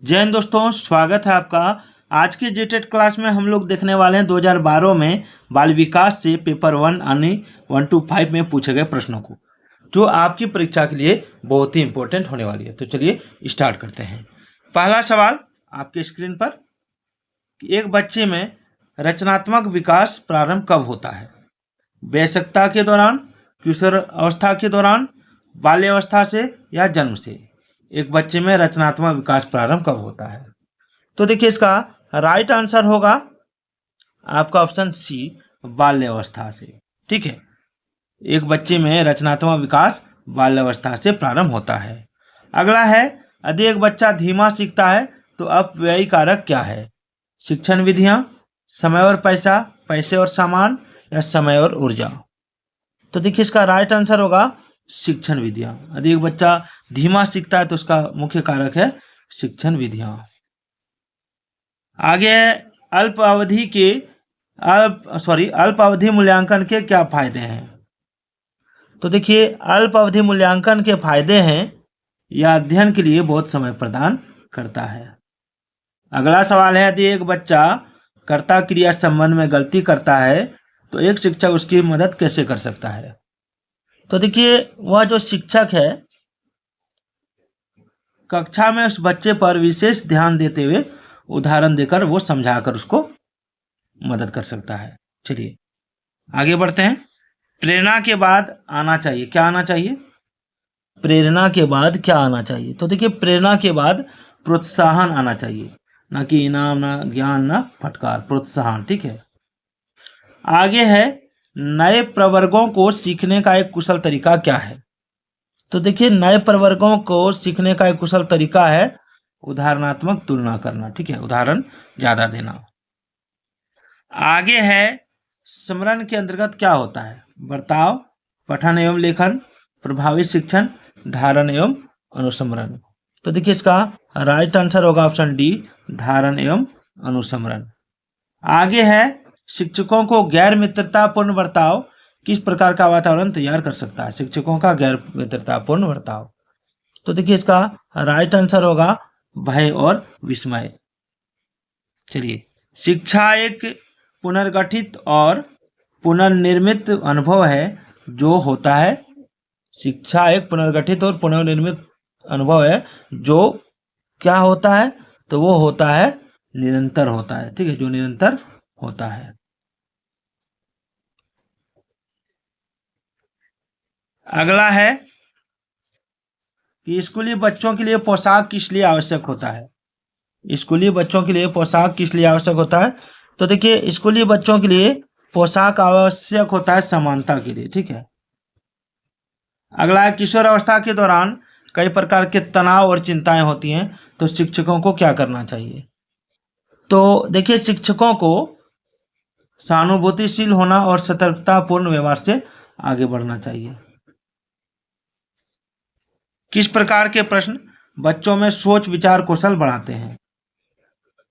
जय हिंद दोस्तों, स्वागत है आपका। आज की जीटेट क्लास में हम लोग देखने वाले हैं 2012 में बाल विकास से पेपर 1 यानी 1 to 5 में पूछे गए प्रश्नों को, जो आपकी परीक्षा के लिए बहुत ही इंपॉर्टेंट होने वाली है। तो चलिए स्टार्ट करते हैं। पहला सवाल आपके स्क्रीन पर कि एक बच्चे में रचनात्मक विकास प्रारंभ कब होता है? वयस्कता के दौरान, किशोर अवस्था के दौरान, बाल्यावस्था से या जन्म से? एक बच्चे में रचनात्मक विकास प्रारंभ कब होता है? तो देखिए, इसका राइट आंसर होगा आपका ऑप्शन सी, बाल्यावस्था से। ठीक है, एक बच्चे में रचनात्मक विकास बाल्यावस्था से प्रारंभ होता है। अगला है, यदि एक बच्चा धीमा सीखता है तो अपव्ययी कारक क्या है? शिक्षण विधियां, समय और पैसा, पैसे और सामान, या समय और ऊर्जा? तो देखिए, इसका राइट आंसर होगा शिक्षण विधियां। यदि एक बच्चा धीमा सीखता है तो उसका मुख्य कारक है शिक्षण विधियां। आगे अल्प अवधि मूल्यांकन के क्या फायदे हैं? तो देखिए, अल्प अवधि मूल्यांकन के फायदे हैं, यह अध्ययन के लिए बहुत समय प्रदान करता है। अगला सवाल है, यदि एक बच्चा कर्ता क्रिया संबंध में गलती करता है तो एक शिक्षक उसकी मदद कैसे कर सकता है? तो देखिए, वह जो शिक्षक है कक्षा में उस बच्चे पर विशेष ध्यान देते हुए उदाहरण देकर वो समझाकर उसको मदद कर सकता है। चलिए आगे बढ़ते हैं। प्रेरणा के बाद आना चाहिए, क्या आना चाहिए? प्रेरणा के बाद क्या आना चाहिए? तो देखिए, प्रेरणा के बाद प्रोत्साहन आना चाहिए, ना कि इनाम, ना ज्ञान, ना फटकार, प्रोत्साहन। ठीक है। आगे है, नए प्रवर्गों को सीखने का एक कुशल तरीका क्या है? तो देखिए, नए प्रवर्गों को सीखने का एक कुशल तरीका है उदाहरणात्मक तुलना करना। ठीक है, उदाहरण ज्यादा देना। आगे है, स्मरण के अंतर्गत क्या होता है? बर्ताव, पठन एवं लेखन, प्रभावी शिक्षण, धारण एवं अनुस्मरण। तो देखिए, इसका राइट आंसर होगा ऑप्शन डी, धारण एवं अनुस्मरण। आगे है, शिक्षकों को गैर मित्रतापूर्ण बर्ताव किस प्रकार का वातावरण तैयार कर सकता है? शिक्षकों का गैर मित्रतापूर्ण बर्ताव। तो देखिए, इसका राइट आंसर होगा भय और विस्मय। चलिए, शिक्षा एक पुनर्गठित और पुनर्निर्मित अनुभव है जो होता है। शिक्षा एक पुनर्गठित और पुनर्निर्मित अनुभव है जो क्या होता है? तो वो होता है निरंतर होता है। ठीक है, जो निरंतर होता है। अगला है कि स्कूली बच्चों के लिए पोशाक किस लिए आवश्यक होता है? स्कूली बच्चों के लिए पोशाक किस लिए आवश्यक होता है? तो देखिए, स्कूली बच्चों के लिए पोशाक आवश्यक होता है समानता के लिए। ठीक है। अगला है, किशोर अवस्था के दौरान कई प्रकार के तनाव और चिंताएं होती हैं, तो शिक्षकों को क्या करना चाहिए? तो देखिए, शिक्षकों को सहानुभूतिशील होना और सतर्कतापूर्ण व्यवहार से आगे बढ़ना चाहिए। किस प्रकार के प्रश्न बच्चों में सोच विचार कौशल बढ़ाते हैं?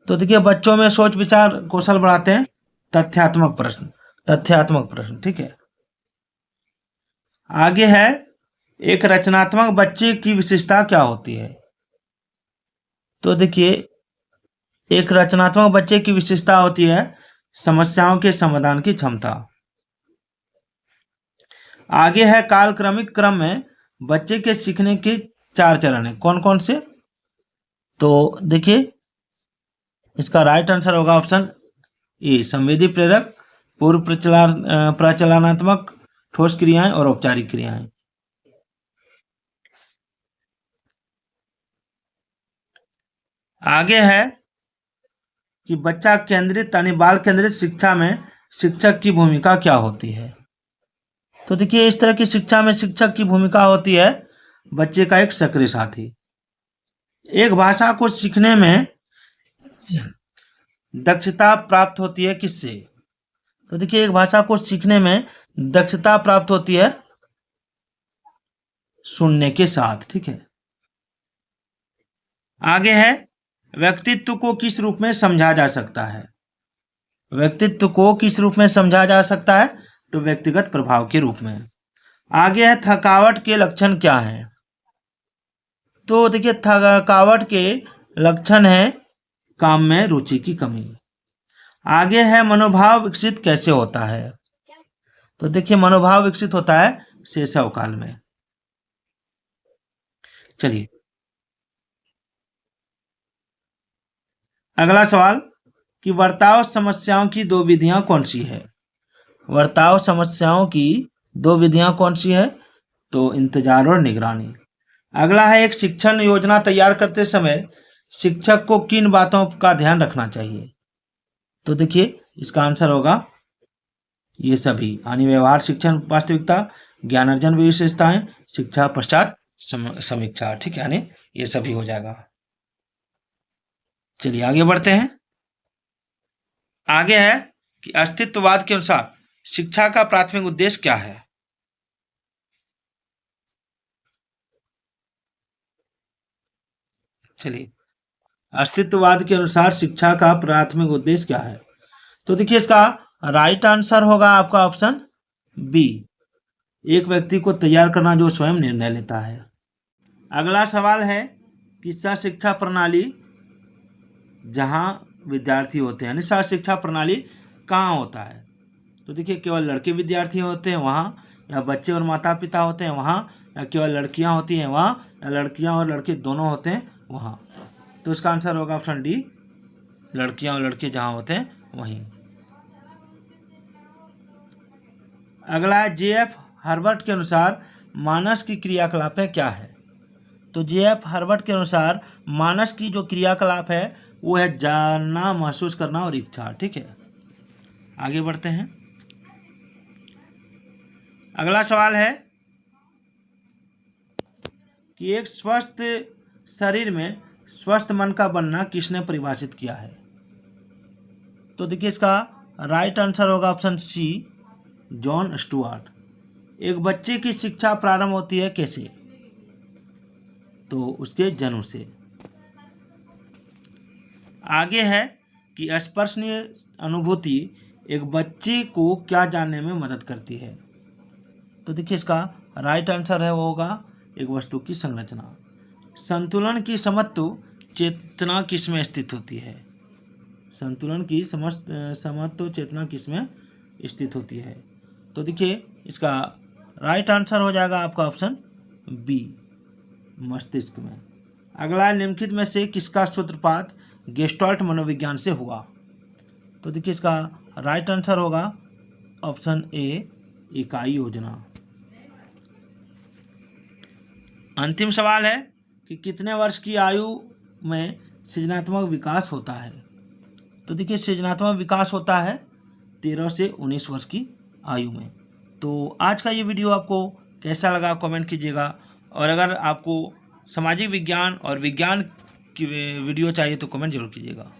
तो देखिए, बच्चों में सोच विचार कौशल बढ़ाते हैं तथ्यात्मक प्रश्न, तथ्यात्मक प्रश्न। ठीक है। आगे है, एक रचनात्मक बच्चे की विशेषता क्या होती है? तो देखिए, एक रचनात्मक बच्चे की विशेषता होती है समस्याओं के समाधान की क्षमता। आगे है, कालक्रमिक क्रम में बच्चे के सीखने के 4 चरण है, कौन कौन से? तो देखिए, इसका राइट आंसर होगा ऑप्शन ए, संवेदी प्रेरक, पूर्व प्रचलनात्मक, ठोस क्रियाएं और औपचारिक क्रियाएं। आगे है कि बच्चा केंद्रित यानी बाल केंद्रित शिक्षा में शिक्षक की भूमिका क्या होती है? तो देखिए, इस तरह की शिक्षा में शिक्षक की भूमिका होती है बच्चे का एक सक्रिय साथी। एक भाषा को सीखने में दक्षता प्राप्त होती है किससे? तो देखिए, एक भाषा को सीखने में दक्षता प्राप्त होती है सुनने के साथ। ठीक है। आगे है, व्यक्तित्व को किस रूप में समझा जा सकता है? व्यक्तित्व को किस रूप में समझा जा सकता है? तो व्यक्तिगत प्रभाव के रूप में। आगे है, थकावट के लक्षण क्या हैं? तो देखिए, थकावट के लक्षण है काम में रुचि की कमी। आगे है मनोभाव विकसित कैसे होता है। तो देखिए मनोभाव विकसित होता है शैशव काल में। चलिए अगला सवाल कि वर्ताव समस्याओं की दो विधियां कौन सी है। वर्ताव समस्याओं की दो विधियां कौन सी है। तो इंतजार और निगरानी। अगला है एक शिक्षण योजना तैयार करते समय शिक्षक को किन बातों का ध्यान रखना चाहिए। तो देखिए इसका आंसर होगा ये सभी यानी व्यवहार शिक्षण वास्तविकता, ज्ञान अर्जन विशेषताएं, शिक्षा पश्चात समीक्षा। ठीक है, यानी ये सभी हो जाएगा। चलिए आगे बढ़ते हैं। आगे है कि अस्तित्ववाद के अनुसार शिक्षा का प्राथमिक उद्देश्य क्या है। चलिए अस्तित्ववाद के अनुसार शिक्षा का प्राथमिक उद्देश्य क्या है। तो देखिए इसका राइट आंसर होगा आपका ऑप्शन बी, एक व्यक्ति को तैयार करना जो स्वयं निर्णय लेता है। अगला सवाल है कि शिक्षा प्रणाली जहां विद्यार्थी होते हैं, यानी शिक्षा प्रणाली कहाँ होता है। तो देखिए केवल लड़के विद्यार्थी होते हैं वहाँ, या बच्चे और माता पिता होते हैं वहाँ, या केवल लड़कियाँ होती हैं वहाँ, या लड़कियाँ और लड़के दोनों होते हैं वहाँ। तो इसका आंसर होगा ऑप्शन डी, लड़कियाँ और लड़के जहाँ होते हैं वहीं। अगला है जे.एफ. हर्बर्ट के अनुसार मानस की क्रियाकलापें क्या है। तो जे.एफ. हर्बर्ट के अनुसार मानस की जो क्रियाकलाप है वो है जानना, महसूस करना और इच्छा। ठीक है, आगे बढ़ते हैं। अगला सवाल है कि एक स्वस्थ शरीर में स्वस्थ मन का बनना किसने परिभाषित किया है। तो देखिए इसका राइट आंसर होगा ऑप्शन सी, जॉन स्टुअर्ट। एक बच्चे की शिक्षा प्रारंभ होती है कैसे। तो उसके जन्म से। आगे है कि स्पर्शनीय अनुभूति एक बच्चे को क्या जानने में मदद करती है। तो देखिए इसका राइट आंसर है वो होगा एक वस्तु की संरचना। संतुलन की समत्व चेतना किसमें स्थित होती है। संतुलन की समत्व चेतना किसमें स्थित होती है। तो देखिए इसका राइट आंसर हो जाएगा आपका ऑप्शन बी, मस्तिष्क में। अगला निम्नलिखित में से किसका सूत्रपात गेस्टाल्ट मनोविज्ञान से हुआ। तो देखिए इसका राइट आंसर होगा ऑप्शन ए, इकाई योजना। अंतिम सवाल है कि कितने वर्ष की आयु में सृजनात्मक विकास होता है। तो देखिए सृजनात्मक विकास होता है 13 से 19 वर्ष की आयु में। तो आज का ये वीडियो आपको कैसा लगा कमेंट कीजिएगा, और अगर आपको सामाजिक विज्ञान और विज्ञान की वीडियो चाहिए तो कमेंट जरूर कीजिएगा।